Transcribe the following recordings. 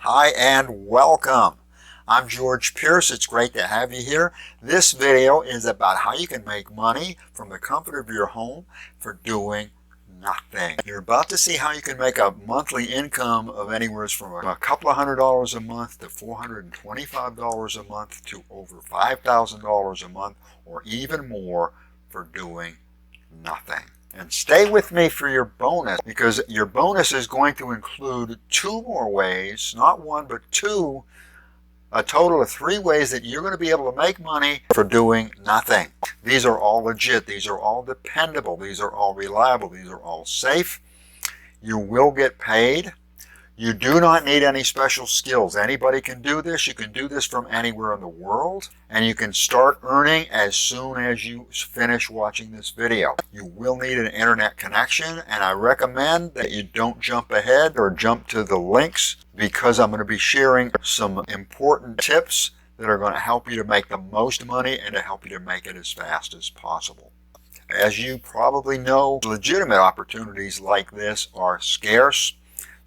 Hi and welcome. I'm George Pierce. It's great to have you here. This video is about how you can make money from the comfort of your home for doing nothing. You're about to see how you can make a monthly income of anywhere from a couple of $100s a month to $425 a month to over $5,000 a month or even more for doing nothing. And stay with me for your bonus, because your bonus is going to include two more ways, not one, but two, a total of 3 ways that you're going to be able to make money for doing nothing. These are all legit. These are all dependable. These are all reliable. These are all safe. You will get paid. You do not need any special skills. Anybody can do this. You can do this from anywhere in the world, and you can start earning as soon as you finish watching this video. You will need an internet connection, and I recommend that you don't jump ahead or jump to the links, because I'm going to be sharing some important tips that are going to help you to make the most money and to help you to make it as fast as possible. As you probably know, legitimate opportunities like this are scarce.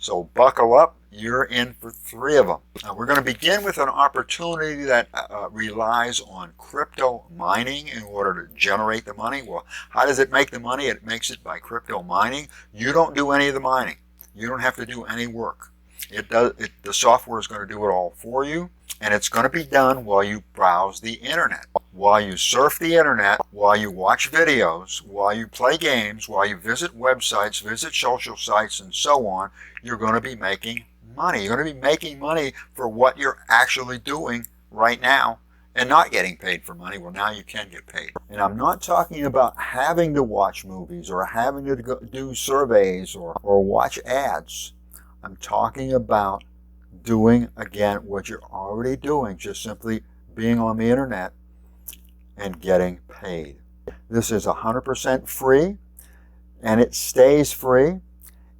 So buckle up, you're in for 3 of them. Now we're going to begin with an opportunity that relies on crypto mining in order to generate the money. Well, how does it make the money? It makes it by crypto mining. You don't do any of the mining. You don't have to do any work. The software is going to do it all for you, and it's going to be done while you browse the internet, while you surf the internet, while you watch videos, while you play games, while you visit websites, visit social sites, and so on. You're going to be making money. You're going to be making money for what you're actually doing right now and not getting paid for money. Well, now you can get paid. And I'm not talking about having to watch movies or having to do surveys or watch ads. I'm talking about doing, again, what you're already doing, just simply being on the internet and getting paid. This is 100% free, and it stays free.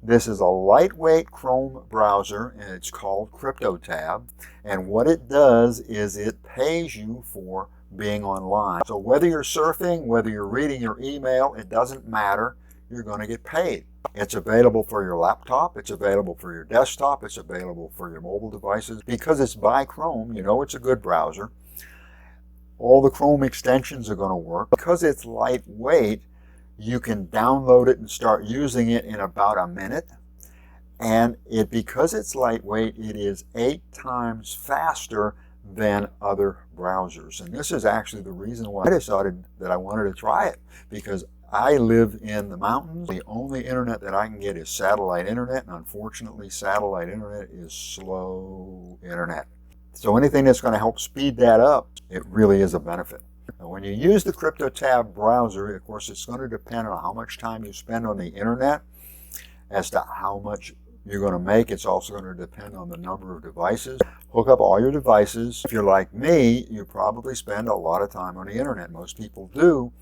This is a lightweight Chrome browser, and it's called CryptoTab. And what it does is it pays you for being online. So whether you're surfing, whether you're reading your email, it doesn't matter. You're going to get paid. It's available for your laptop. It's available for your desktop. It's available for your mobile devices. Because it's by Chrome, you know it's a good browser. All the Chrome extensions are going to work. Because it's lightweight, you can download it and start using it in about a minute. And because it's lightweight, it is 8 times faster than other browsers. And this is actually the reason why I decided that I wanted to try it, because I live in the mountains. The only internet that I can get is satellite internet, and unfortunately satellite internet is slow internet. So anything that's going to help speed that up, it really is a benefit. Now, when you use the CryptoTab browser, of course, it's going to depend on how much time you spend on the internet as to how much you're going to make. It's also going to depend on the number of devices. Hook up all your devices. If you're like me, you probably spend a lot of time on the internet. Most people do.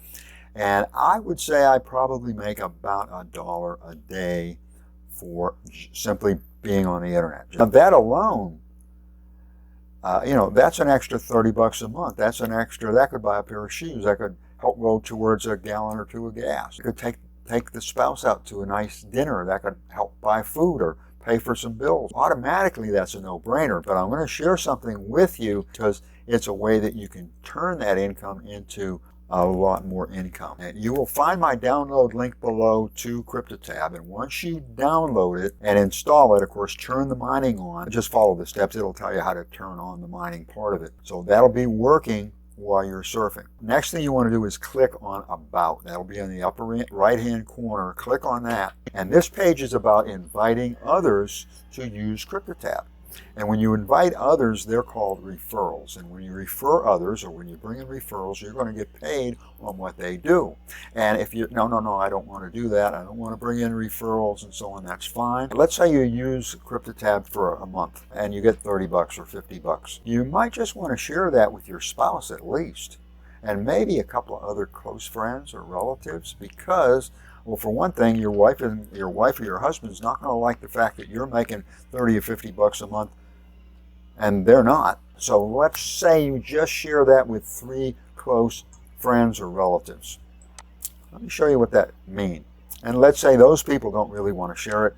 And I would say I probably make about $1 a day for simply being on the internet. Now that alone, that's an extra $30 a month. That's an extra, that could buy a pair of shoes. That could help go towards a gallon or 2 of gas. It could take the spouse out to a nice dinner. That could help buy food or pay for some bills. Automatically, that's a no-brainer. But I'm going to share something with you because it's a way that you can turn that income into a lot more income. And you will find my download link below to CryptoTab, and once you download it and install it, of course, turn the mining on. Just follow the steps. It'll tell you how to turn on the mining part of it. So that'll be working while you're surfing. Next thing you want to do is click on About. That'll be in the upper right hand corner. Click on that, and this page is about inviting others to use CryptoTab. And when you invite others, they're called referrals. And when you refer others, or when you bring in referrals, you're going to get paid on what they do. And if you, no, I don't want to do that. I don't want to bring in referrals and so on. That's fine. Let's say you use CryptoTab for a month and you get $30 or $50. You might just want to share that with your spouse at least, and maybe a couple of other close friends or relatives, because, well, for one thing, your wife or your husband's not going to like the fact that you're making $30 or $50 a month and they're not. So let's say you just share that with 3 close friends or relatives. Let me show you what that means. And let's say those people don't really want to share it.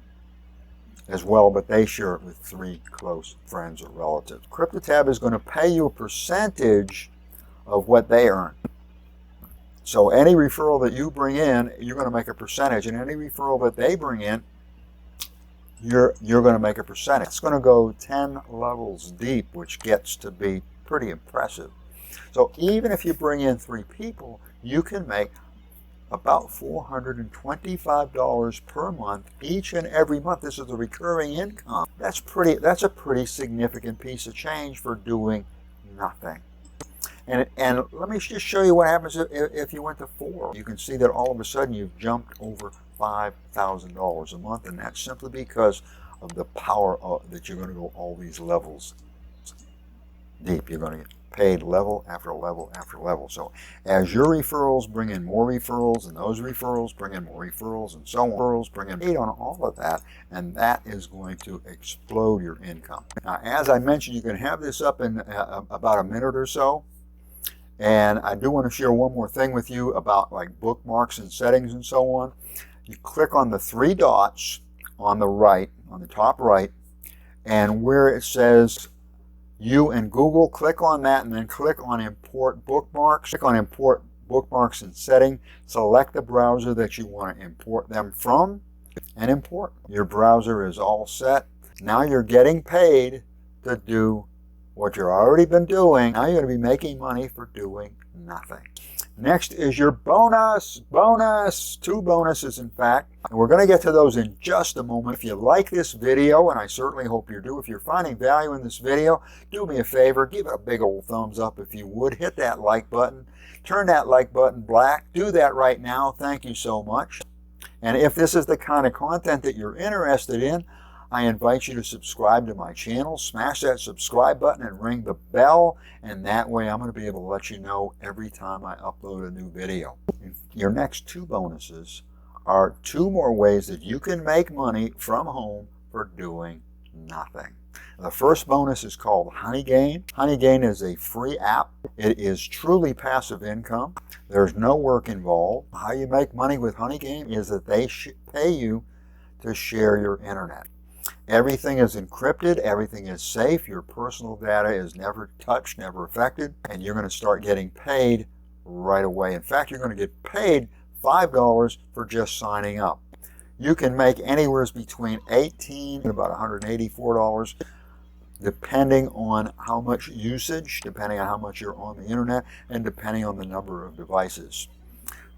as well, but they share it with 3 close friends or relatives. CryptoTab is going to pay you a percentage of what they earn. So any referral that you bring in, you're going to make a percentage, and any referral that they bring in, you're going to make a percentage. It's going to go 10 levels deep, which gets to be pretty impressive. So even if you bring in 3 people, you can make about $425 per month each and every month. This is a recurring income. That's a pretty significant piece of change for doing nothing. And let me just show you what happens if you went to 4. You can see that all of a sudden you've jumped over $5,000 a month, and that's simply because of the power that you're going to go all these levels deep. You're going to get paid level after level after level. So as your referrals bring in more referrals, and those referrals bring in more referrals, and so on, referrals bring in paid on all of that, and that is going to explode your income. Now, as I mentioned, you can have this up in about a minute or so. And I do want to share one more thing with you about like bookmarks and settings and so on. You click on the 3 dots on the right, on the top right, and where it says You and Google, click on that and then click on Import Bookmarks. Click on Import Bookmarks and Setting. Select the browser that you want to import them from and import. Your browser is all set. Now you're getting paid to do what you've already been doing. Now you're going to be making money for doing nothing. Next is your bonus. 2 bonuses, in fact. And we're going to get to those in just a moment. If you like this video, and I certainly hope you do, if you're finding value in this video, do me a favor, give it a big old thumbs up if you would. Hit that like button. Turn that like button black. Do that right now. Thank you so much. And if this is the kind of content that you're interested in, I invite you to subscribe to my channel. Smash that subscribe button and ring the bell, and that way I'm going to be able to let you know every time I upload a new video. Your next 2 bonuses are 2 more ways that you can make money from home for doing nothing. The first bonus is called HoneyGain. HoneyGain is a free app. It is truly passive income. There's no work involved. How you make money with HoneyGain is that they pay you to share your internet. Everything is encrypted, everything is safe, your personal data is never touched, never affected, and you're going to start getting paid right away. In fact, you're going to get paid $5 for just signing up. You can make anywhere between $18 and about $184, depending on how much usage, depending on how much you're on the internet, and depending on the number of devices.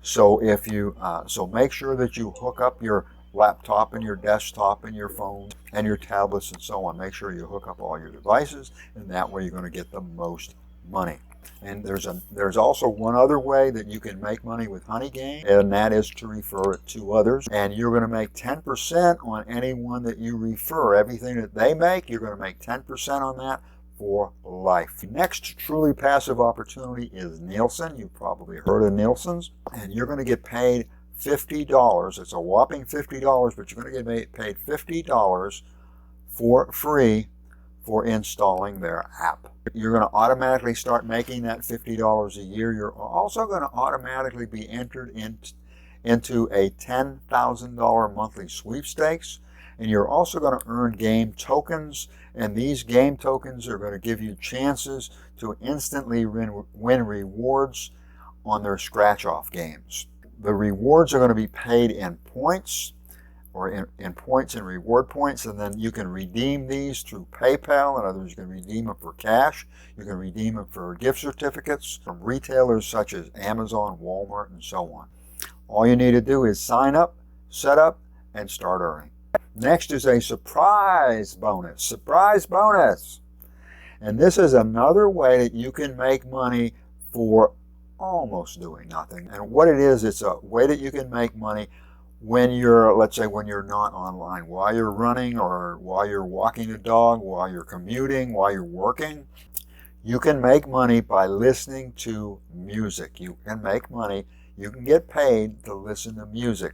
So if you so make sure that you hook up your laptop and your desktop and your phone and your tablets and so on. Make sure you hook up all your devices, and that way you're going to get the most money. And there's also one other way that you can make money with HoneyGain, and that is to refer it to others. And you're going to make 10% on anyone that you refer. Everything that they make, you're going to make 10% on that for life. The next truly passive opportunity is Neilsen. You've probably heard of Neilsen's, and you're going to get paid $50. It's a whopping $50, but you're going to get paid $50 for free for installing their app. You're going to automatically start making that $50 a year. You're also going to automatically be entered into a $10,000 monthly sweepstakes, and you're also going to earn game tokens, and these game tokens are going to give you chances to instantly win rewards on their scratch-off games. The rewards are going to be paid in points, or in points and reward points, and then you can redeem these through PayPal. In other words, you can redeem them for cash. You can redeem them for gift certificates from retailers such as Amazon, Walmart, and so on. All you need to do is sign up, set up, and start earning. Next is a surprise bonus. Surprise bonus! And this is another way that you can make money for almost doing nothing. And what it is, it's a way that you can make money when you're, let's say, when you're not online, while you're running or while you're walking the dog, while you're commuting, while you're working. You can make money by listening to music. You can make money. You can get paid to listen to music.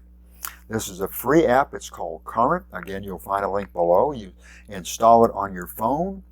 This is a free app. It's called Current. Again, you'll find a link below. You install it on your phone,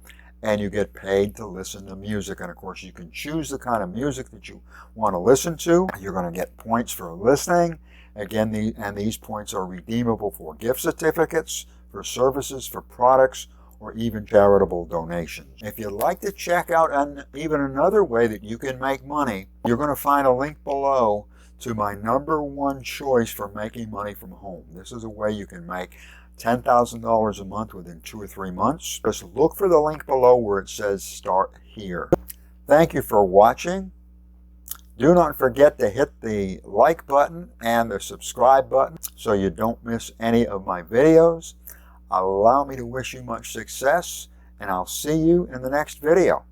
and you get paid to listen to music. And of course, you can choose the kind of music that you want to listen to. You're going to get points for listening. Again, these points are redeemable for gift certificates for services, for products, or even charitable donations. If you'd like to check out even another way that you can make money, you're going to find a link below to my #1 choice for making money from home. This is a way you can make $10,000 a month within 2 or 3 months. Just look for the link below where it says Start Here. Thank you for watching. Do not forget to hit the like button and the subscribe button so you don't miss any of my videos. Allow me to wish you much success, and I'll see you in the next video.